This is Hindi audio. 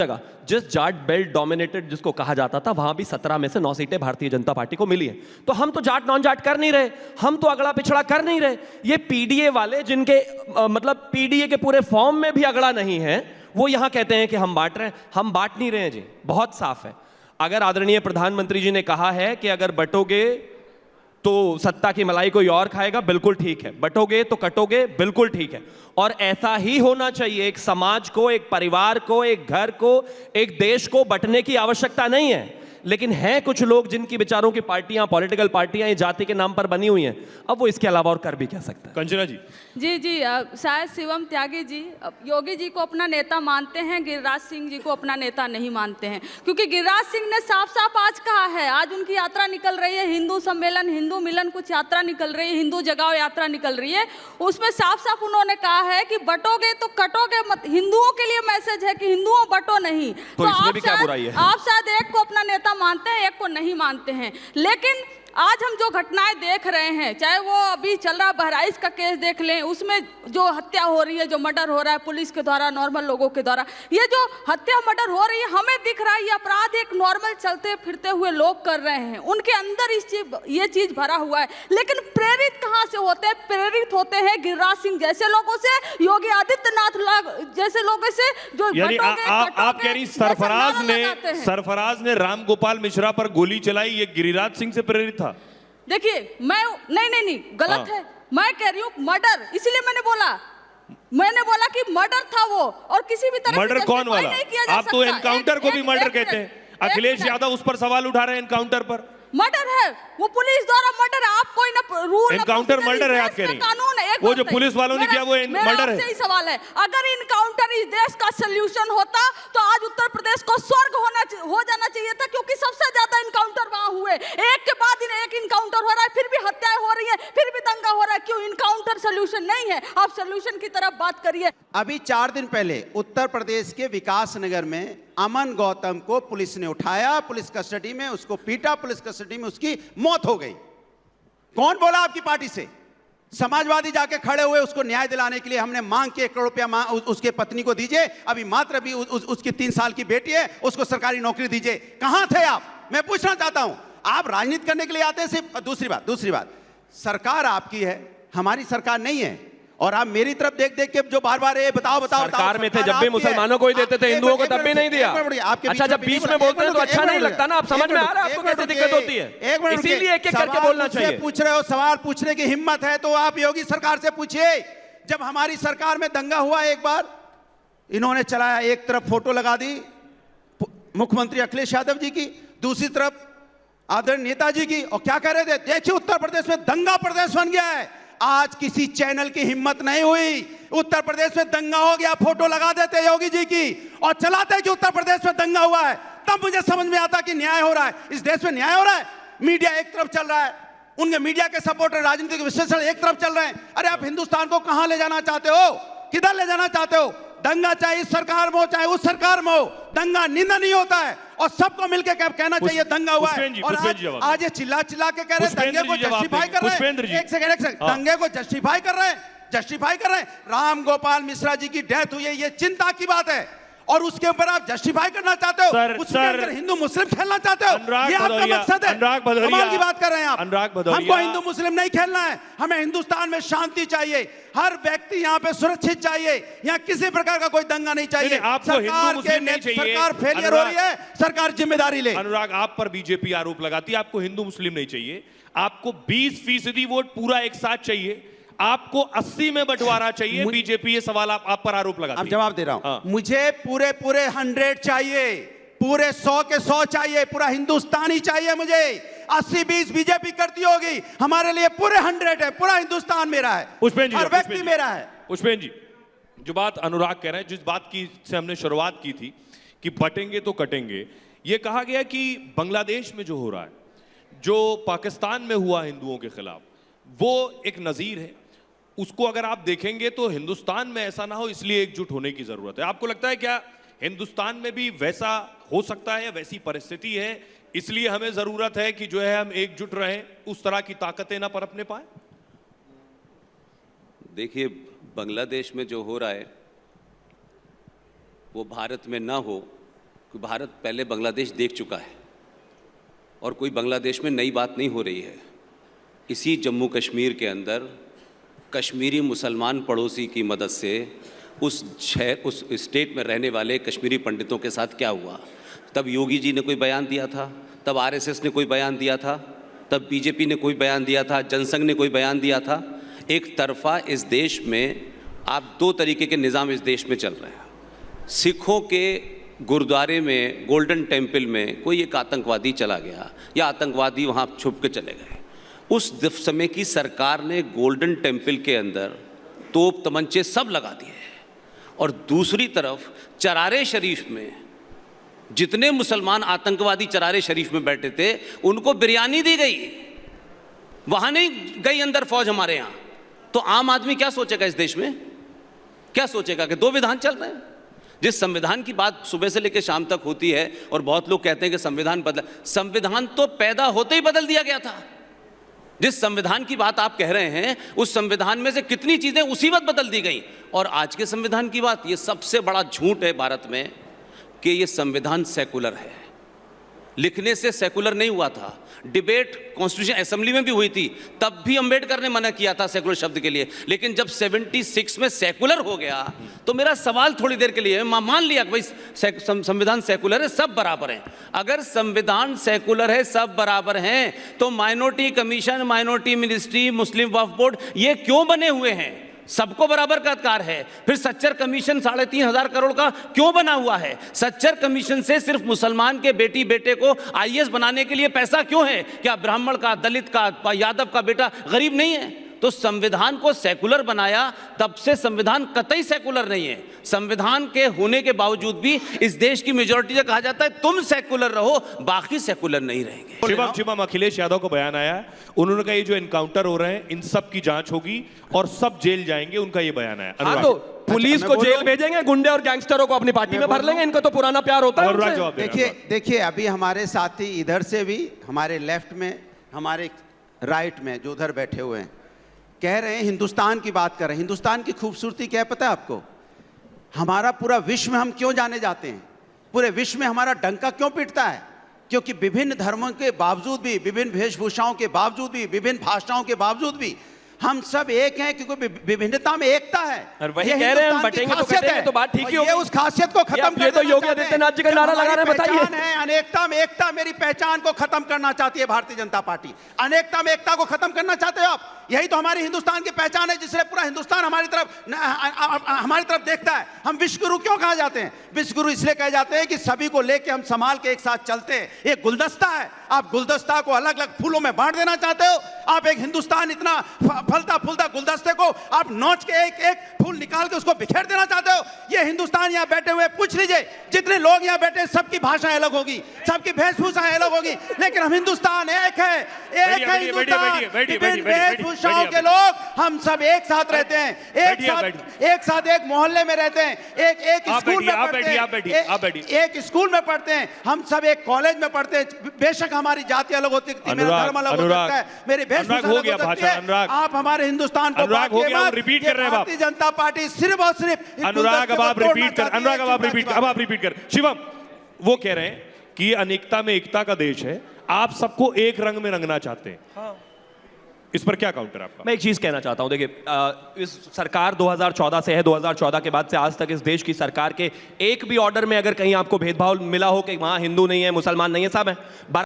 जगह जिस जाट बेल्ट डोमिनेटेड जिसको कहा जाता था वहां भी 17 में से 9 सीटें भारतीय जनता पार्टी को मिली हैं। तो हम तो जाट नॉन जाट कर नहीं रहे, हम तो अगड़ा पिछड़ा कर नहीं रहे। ये पीडीए वाले जिनके मतलब पीडीए के पूरे फॉर्म में भी अगड़ा नहीं है, वो यहां कहते हैं कि हम बांट रहे हैं। हम बांट नहीं रहे हैं जी, बहुत साफ है। अगर आदरणीय प्रधानमंत्री जी ने कहा है कि अगर बटोगे तो सत्ता की मलाई कोई और खाएगा, बिल्कुल ठीक है। बटोगे तो कटोगे, बिल्कुल ठीक है। और ऐसा ही होना चाहिए। एक समाज को, एक परिवार को, एक घर को, एक देश को बंटने की आवश्यकता नहीं है। लेकिन हैं कुछ लोग जिनकी विचारों की पार्टियां, पॉलिटिकल पार्टियां जाति के नाम पर बनी हुई हैं। अब वो इसके अलावा और कर भी क्या सकता है। कंचना जी। जी शायद शिवम त्यागी जी योगी जी को अपना नेता मानते हैं, गिरिराज सिंह जी को अपना नेता नहीं मानते हैं। क्योंकि गिरिराज सिंह ने साफ साफ आज कहा है, आज उनकी यात्रा निकल रही है, हिंदू सम्मेलन, हिंदू मिलन कुछ यात्रा निकल रही है, हिंदू जगाओ यात्रा निकल रही है। उसमें साफ साफ उन्होंने कहा है कि बटोगे तो कटोगे मत। हिंदुओं के लिए मैसेज है कि हिंदुओं बटो नहीं। तो इसमें भी क्या बुराई है? आप शायद एक को अपना नेता मानते हैं, एक को नहीं मानते हैं। लेकिन आज हम जो घटनाएं देख रहे हैं, चाहे वो अभी चल रहा बहराइच का केस देख लें, उसमें जो हत्या हो रही है, जो मर्डर हो रहा है पुलिस के द्वारा, नॉर्मल लोगों के द्वारा, ये जो हत्या मर्डर हो रही है, हमें दिख रहा है ये अपराध एक नॉर्मल चलते फिरते हुए लोग कर रहे हैं। उनके अंदर ये चीज भरा हुआ है। लेकिन प्रेरित कहाँ से होते हैं? प्रेरित होते हैं गिरिराज सिंह जैसे लोगों से, योगी आदित्यनाथ जैसे लोगों से, जो यानी आप कह रही सरफराज ने राम गोपाल मिश्रा पर गोली चलाई, ये गिरिराज सिंह से प्रेरित था? देखिए मैं नहीं गलत है। मैं कह रही हूँ मर्डर, इसलिए मैंने बोला कि मर्डर था वो, और किसी भी तरह मर्डर कौन वाला? आप तो एनकाउंटर को भी मर्डर कहते हैं। अखिलेश यादव उस पर सवाल उठा रहे हैं एनकाउंटर पर। मर्डर है वो, पुलिस द्वारा मर्डर है। आप कोई ना रूल एनकाउंटर मर्डर है आप कह रही हैं? कानून है। वो जो पुलिस वालों ने किया वो मर्डर है। सही सवाल है। अगर इनकाउंटर इस देश का सॉल्यूशन होता तो आज उत्तर प्रदेश को स्वर्ग हो जाना चाहिए था, क्योंकि सबसे ज्यादा इनकाउंटर वहां हुए। एक के बाद एक इनकाउंटर हो रहा है, फिर भी हत्याएं हो रही है, फिर भी दंगा हो रहा है। क्यों? इनकाउंटर सॉल्यूशन नहीं है। आप सॉल्यूशन की तरफ बात करिए। अभी 4 दिन पहले उत्तर प्रदेश के विकास नगर में अमन गौतम को पुलिस ने उठाया, पुलिस कस्टडी में उसको पीटा, पुलिस कस्टडी में उसकी मौत हो गई। कौन बोला आपकी पार्टी से? समाजवादी जाके खड़े हुए उसको न्याय दिलाने के लिए। हमने मांग के 1 करोड़ रुपया उसके पत्नी को दीजिए, अभी मात्र अभी उसकी 3 साल की बेटी है, उसको सरकारी नौकरी दीजिए। कहां थे आप? मैं पूछना चाहता हूं। आप राजनीति करने के लिए आते हैं सिर्फ। दूसरी बात, सरकार आपकी है, हमारी सरकार नहीं है। और आप मेरी तरफ देख देख के जो बार बार ये बताओ सरकार में थे जब भी मुसलमानों को ही देते थे, हिंदुओं को तब भी नहीं दिया। अच्छा, जब बीच में बोलते हैं तो अच्छा नहीं लगता ना। आप समझ में आ रहा है आपको कैसे दिक्कत होती है? इसीलिए एक एक करके बोलना चाहिए। पूछ रहे हो, सवाल पूछने की हिम्मत है तो आप योगी सरकार से पूछिए। जब हमारी सरकार में दंगा हुआ, एक बार इन्होंने चलाया, एक तरफ फोटो लगा दी मुख्यमंत्री अखिलेश यादव जी की, दूसरी तरफ आदरणीय नेताजी की, और क्या कह रहे थे? देखिए उत्तर प्रदेश में दंगा प्रदेश बन गया है। आज किसी चैनल की हिम्मत नहीं हुई, उत्तर प्रदेश में दंगा हो गया, फोटो लगा देते योगी जी की और चलाते कि उत्तर प्रदेश में दंगा हुआ है। तब मुझे समझ में आता कि न्याय हो रहा है, इस देश में न्याय हो रहा है। मीडिया एक तरफ चल रहा है, उनके मीडिया के सपोर्टर, राजनीतिक विश्लेषण एक तरफ चल रहे हैं। अरे आप हिंदुस्तान को कहां ले जाना चाहते हो? किधर ले जाना चाहते हो? दंगा चाहे इस सरकार में हो चाहे उस सरकार में हो, दंगा निंदनीय होता है और सबको मिलकर कहना चाहिए दंगा हुआ है। और आज ये चिल्ला के कह रहे हैं दंगे को जस्टिफाई कर रहे हैं। एक सेकंड, दंगे को जस्टिफाई कर रहे हैं। राम गोपाल मिश्रा जी की डेथ हुई है, ये चिंता की बात है, और उसके ऊपर आप जस्टिफाई करना चाहते हो, उसके अंदर हिंदू मुस्लिम खेलना चाहते हो। ये आपका मकसद है। कमाल की बात कर रहे हैं आप। हमको हिंदू मुस्लिम नहीं खेलना है, हमें हिंदुस्तान में शांति चाहिए, हर व्यक्ति यहाँ पे सुरक्षित चाहिए, यहाँ किसी प्रकार का कोई दंगा नहीं चाहिए। सरकार फेलियर हो रही है, सरकार जिम्मेदारी ले। अनुराग, आप पर बीजेपी आरोप लगाती है आपको हिंदू मुस्लिम नहीं चाहिए, आपको 20% वोट पूरा एक साथ चाहिए, आपको 80 में बंटवारा चाहिए। बीजेपी ये सवाल आप पर आरोप लगाती है। अब जवाब दे रहा हूं। मुझे पूरे 100 चाहिए, पूरे 100 के 100 चाहिए, पूरा हिंदुस्तानी चाहिए मुझे। 80-20 बीजेपी करती होगी, हमारे लिए पूरे 100 है, पूरा हिंदुस्तान मेरा है, हर व्यक्ति मेरा है। पुष्पेंद्र जी, जो बात अनुराग कह रहे हैं, जिस बात की से हमने शुरुआत की थी कि बटेंगे तो कटेंगे, ये कहा गया कि बांग्लादेश में जो हो रहा है, जो पाकिस्तान में हुआ हिंदुओं के खिलाफ, वो एक नजीर है। उसको अगर आप देखेंगे तो हिंदुस्तान में ऐसा ना हो, इसलिए एकजुट होने की जरूरत है। आपको लगता है क्या हिंदुस्तान में भी वैसा हो सकता है, वैसी परिस्थिति है, इसलिए हमें जरूरत है कि जो है हम एकजुट रहें, उस तरह की ताकतें ना पनपने पाए? देखिए, बांग्लादेश में जो हो रहा है वो भारत में ना हो, कि भारत पहले बांग्लादेश देख चुका है और कोई बांग्लादेश में नई बात नहीं हो रही है। इसी जम्मू कश्मीर के अंदर कश्मीरी मुसलमान पड़ोसी की मदद से उस स्टेट में रहने वाले कश्मीरी पंडितों के साथ क्या हुआ, तब योगी जी ने कोई बयान दिया था, तब आरएसएस ने कोई बयान दिया था, तब बीजेपी ने कोई बयान दिया था, जनसंघ ने कोई बयान दिया था। एक तरफा इस देश में आप दो तरीके के निज़ाम इस देश में चल रहे हैं। सिखों के गुरुद्वारे में, गोल्डन टेम्पल में कोई एक आतंकवादी चला गया या आतंकवादी वहाँ छुप के चले गए, उस समय की सरकार ने गोल्डन टेम्पल के अंदर तोप तमंचे सब लगा दिए। और दूसरी तरफ चरारे शरीफ में जितने मुसलमान आतंकवादी चरारे शरीफ में बैठे थे उनको बिरयानी दी गई, वहां नहीं गई अंदर फौज हमारे यहाँ। तो आम आदमी क्या सोचेगा इस देश में, क्या सोचेगा कि दो विधान चल रहे हैं। जिस संविधान की बात सुबह से लेकर शाम तक होती है और बहुत लोग कहते हैं कि संविधान बदला, संविधान तो पैदा होते ही बदल दिया गया था। जिस संविधान की बात आप कह रहे हैं उस संविधान में से कितनी चीजें उसी वक्त बदल दी गई। और आज के संविधान की बात, ये सबसे बड़ा झूठ है भारत में कि ये संविधान सेकुलर है। लिखने से सेकुलर नहीं हुआ था। डिबेट कॉन्स्टिट्यूशन असेंबली में भी हुई थी, तब भी अंबेडकर ने मना किया था सेकुलर शब्द के लिए। लेकिन जब 76 में सेकुलर हो गया तो मेरा सवाल थोड़ी देर के लिए, मान लिया कि भाई संविधान सेकुलर है, सब बराबर हैं। अगर संविधान सेकुलर है, सब बराबर हैं, तो माइनॉरिटी कमीशन, माइनॉरिटी मिनिस्ट्री, मुस्लिम वक्फ बोर्ड, ये क्यों बने हुए हैं? सबको बराबर का अधिकार है। फिर सच्चर कमीशन 3,500 करोड़ का क्यों बना हुआ है? सच्चर कमीशन से सिर्फ मुसलमान के बेटी बेटे को आईएएस बनाने के लिए पैसा क्यों है? क्या ब्राह्मण का, दलित का, यादव का बेटा गरीब नहीं है? तो संविधान को सेकुलर बनाया, तब से संविधान कतई सेकुलर नहीं है। संविधान के होने के बावजूद भी इस देश की मेजॉरिटी से कहा जाता है तुम सेकुलर रहो, बाकी सेकुलर नहीं रहेंगे। शिवम अखिलेश यादव को बयान आया, उन्होंने कहा ये जो एनकाउंटर हो रहे हैं इन सब की जांच होगी और सब जेल जाएंगे, उनका ये बयान आया। हाँ, तो पुलिस को जेल भेजेंगे, गुंडे और गैंगस्टरों को अपनी पार्टी में भर लेंगे, इनका तो पुराना प्यार होता है। देखिए अभी हमारे साथी इधर से भी, हमारे लेफ्ट में, हमारे राइट में जो उधर बैठे हुए हैं, कह रहे हैं हिंदुस्तान की बात कर रहे हैं। हिंदुस्तान की खूबसूरती क्या है पता है आपको? हमारा पूरा विश्व में हम क्यों जाने जाते हैं, पूरे विश्व में हमारा डंका क्यों पीटता है? क्योंकि विभिन्न धर्मों के बावजूद भी, विभिन्न वेशभूषाओं के बावजूद भी, विभिन्न भाषाओं के बावजूद भी हम सब एक हैं, क्योंकि विभिन्नता में एकता है। और वही कह रहे हैं हम बटेंगे तो कटेंगे, तो बात ठीक ही होगी। ये उस खासियत को खत्म कर, ये तो योगी आदित्यनाथ जी का नारा लगा रहे हैं। बताइए, अनेकता में एकता मेरी पहचान को खत्म करना चाहती है भारतीय जनता पार्टी। अनेकता में एकता को खत्म करना चाहते हो आप? यही तो हमारी हिंदुस्तान की पहचान है, जिससे पूरा हिंदुस्तान हमारी तरफ देखता है। हम विश्व गुरु क्यों कहा जाते हैं? विश्व गुरु इसलिए कहे जाते हैं कि सभी को लेके हम संभाल के एक साथ चलते हैं। एक गुलदस्ता है, आप गुलदस्ता को अलग अलग फूलों में बांट देना चाहते हो। आप एक हिंदुस्तान इतना फलता फूलता गुलदस्ते को आप नोच के एक एक फूल निकाल के उसको बिखेर देना चाहते हो। ये हिंदुस्तान यहाँ बैठे हुए, पूछ लीजिए जितने लोग यहाँ बैठे, सबकी भाषाएं अलग होगी, सबकी वेशभूषाएं अलग होगी, लेकिन हम हिंदुस्तान एक है, एक है हिंदुस्तान। विभिन्न वेशभूषाओं के लोग हम सब एक साथ रहते हैं, एक साथ एक मोहल्ले में रहते हैं, एक स्कूल में पढ़ते हैं, एक स्कूल में पढ़ते हैं, हम सब एक कॉलेज में पढ़ते हैं। बेशक हमारी जाति अलग होती है, मेरा धर्म अलग हो सकता है, मेरी वेशभूषा अलग हो सकती है। आप हमारे हिंदुस्तान को रिपीट कर रहे हैं। भारतीय जनता पार्टी सिर्फ और सिर्फ अनुराग, अब आप रिपीट कर। शिवम वो कह रहे हैं कि अनेकता में एकता का देश है, आप सबको एक रंग में रंगना चाहते हैं। हाँ। इस पर क्या काउंटर आपका? मैं एक चीज कहना चाहता हूं, देखिए इस सरकार 2014 से है, 2014 के बाद से आज तक इस देश की सरकार के एक भी ऑर्डर में अगर कहीं आपको भेदभाव मिला हो कि वहां हिंदू नहीं है, मुसलमान नहीं है, सब है।